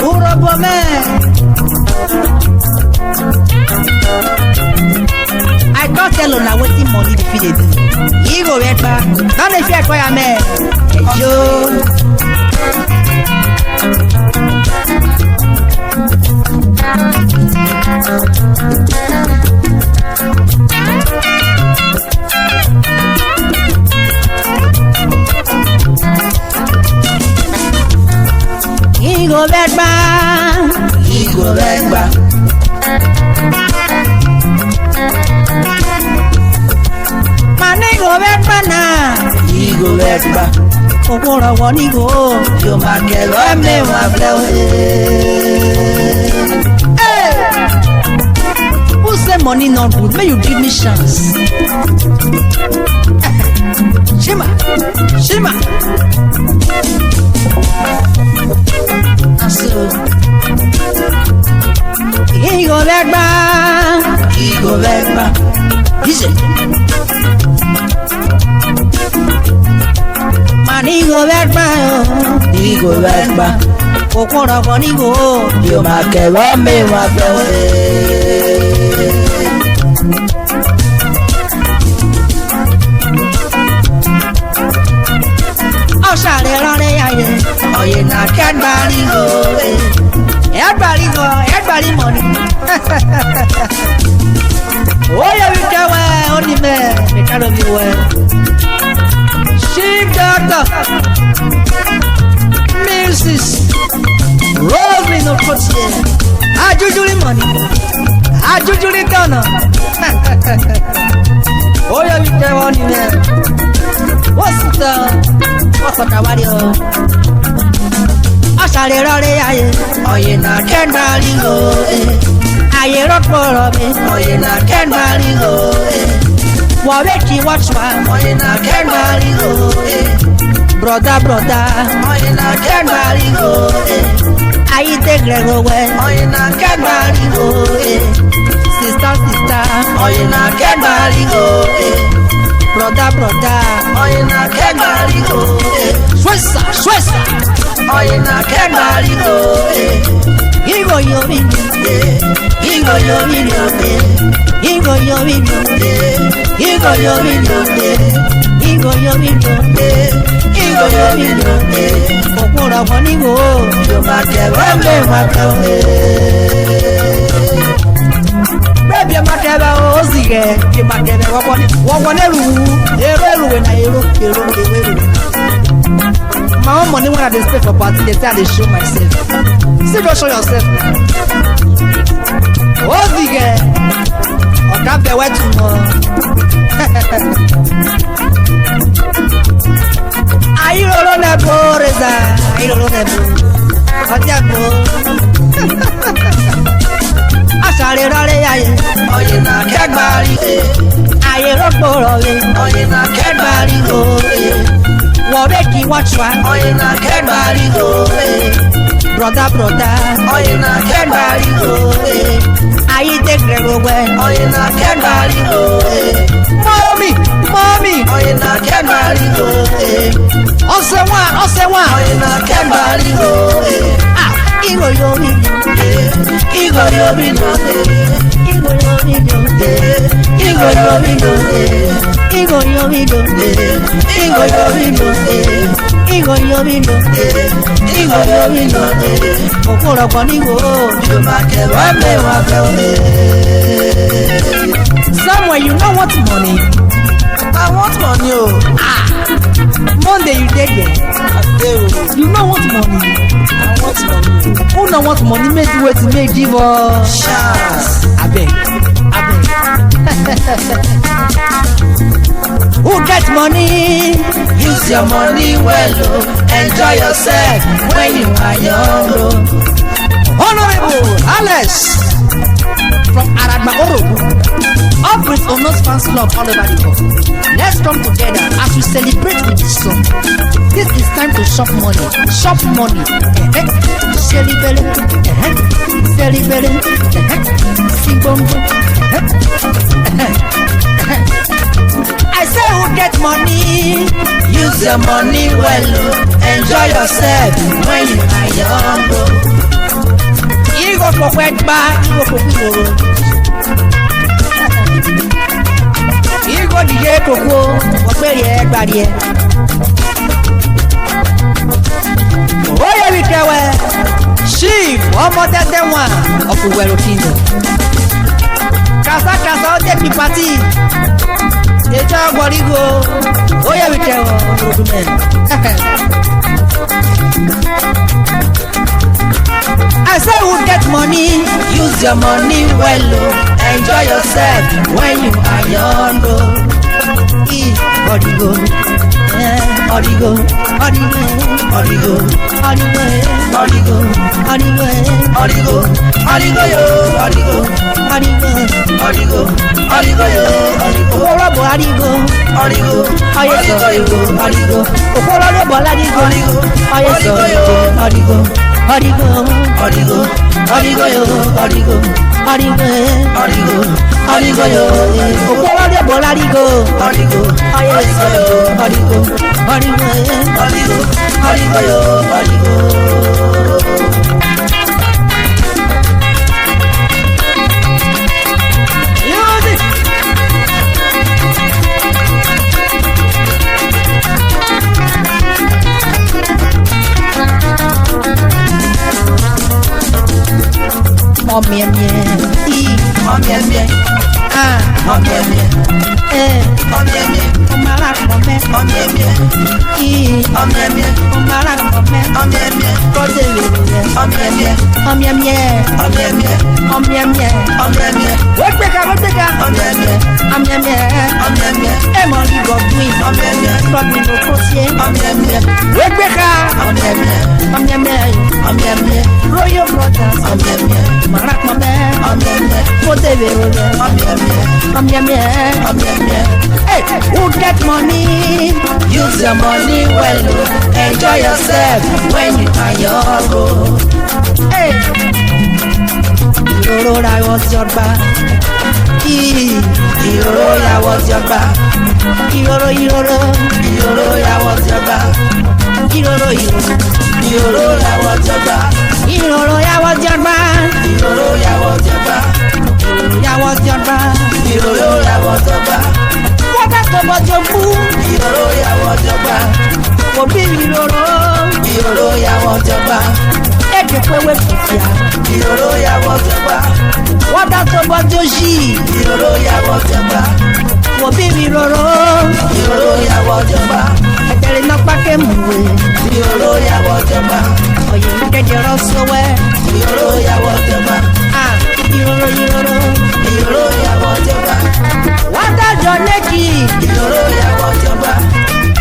Urhobo man. I can't tell on wetin money dey fit dey do. Ighovwegba, now dey fear for your man. Ighovwegba, Ighovwegba. Man Ighovwegba na, Ighovwegba. Okoro won Igho, yo ma kero me wa blow. Hey, who say money not good? May you give me chance. Shima, Shima. Ighovwegba, Ighovwegba. Listen. Man Ighovwegba, Ighovwegba. Okoro won Igho, yo ma kero me wa blow. Shale run aye, oye na everybody go, everybody go, everybody money. Oh yeah, we can wear only man, we can't be well. Chief Doctor, Mrs. H.R.H Okotie, ajujuli money, ajujuli donor. Oh yeah, we can wear only man. What's the warrior? I shall aye, oye na everybody go, aye rock for me, oye na everybody go, waweki watchwa, oye na everybody go, brother, oye na everybody go, aye take Grego way, oye na everybody go, sister, oye na everybody go, brother, oye na everybody go, Swessa, oye na everybody go, Igho yo video, Igho yo video, Igho yo video, Igho yo video, Igho yo video, Igho yo video, Okoro won Igho, yo ma kero me wa blow. Baby, I'm not ever ozige. You might never walk on every when I my own money when I display for party, they say I show myself. See, don't show yourself now. Ozige. Or can't be wet tomorrow. Are you alone at Boreza? Are you alone at Ashale rare aye, oye na everybody aye rockboro oye na everybody go. Waweki watchwa, oye na everybody go. Brother, oye na everybody go. Aye take Grego way, oye na everybody go. Mommy, oye na everybody go. Osewa, oye na everybody go. Igho yo video, Igho yo video, Igho yo video, Igho yo video, Igho yo video, Igho yo video, Igho yomino, Igho yomino, okoro kwanigo, jumake wame wame. Somewhere you don't want money. I want money, oh. Monday you take there. You don't want money. I want money. Who don't want money? Make you wait to make give us chance. I beg. Who get money? Use your money well, oh. Enjoy yourself when you are young, oh. Honorable H.R.H from Urhobo. All H.R.H Onos fans club all over the world. Let's come together as we celebrate with this song. This is time to shop money. Shop money. Celebrate. Celebrate. Sing bongo. I say who get money? Use your money well, oh. Enjoy yourself when you are young, oh. Ighovwegba, Igho dije koko, ogberi egbari e. Oye wikewe, chief, ọmọ tẹ́tẹ́ wọn, ọkùnwẹ̀rọ kingdom. Kasa ọdẹ pi pati, ètò ọgbọ̀rígo, oye wikewe, ọmọdúnmẹ́. I say who get money? Use your money well, oh. Enjoy yourself when you are young, oh. Origo, origo, origo, Origo, origo, Origo, origo, Origo, Origo yo, Origo, origo, Origo, Origo yo, Origo, Urhobo origo, Origo, oyeso Origo yo, origo, Urhobo origo, Origo, oyeso origo, origo, Origo, Origo yo, Origo, origo, Origo, origo yo, Urhobo origo, Origo, oyeso origo, origo, Origo, Origo yo, Origo. Omie, omara kome, omara kome, kodele, omie, wegbeka, omie, emoli godwin, godwin okotie, wegbeka, omie, royal brothers, omara kome, kodele, omie. Hey, who get money? Use your money well, oh. Enjoy yourself when you are young, oh. Hey, Igho, I was your back. Igho, I was your back. Igho, I was your back. Igho, I was your back. Igho, I was your back. I was your back. Igho, I was your back. What a tomato Igho, I was your back. for baby Loro. Igho, I was your back. Ekekwewe fifia. Igho, I was your back. What a tomato she Igho, I was your back. for baby Loro. Igho, I was your back. Ekele na pake mwe. Igho, I was your back. Oye nkejero sowe. Igho, I was your back. Ah, Igho, Igho, I was your back. what a joneki Igho, I was your back.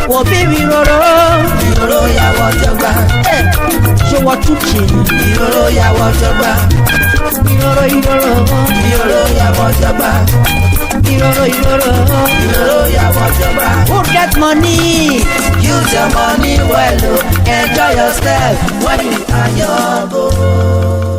for baby Loro. Igho, I was your back. Je vois tout chez Igho, I was your back. Igho, I was your back. Igho, I was your back. Who get money? Use your money well, oh. Enjoy yourself when you are young, oh.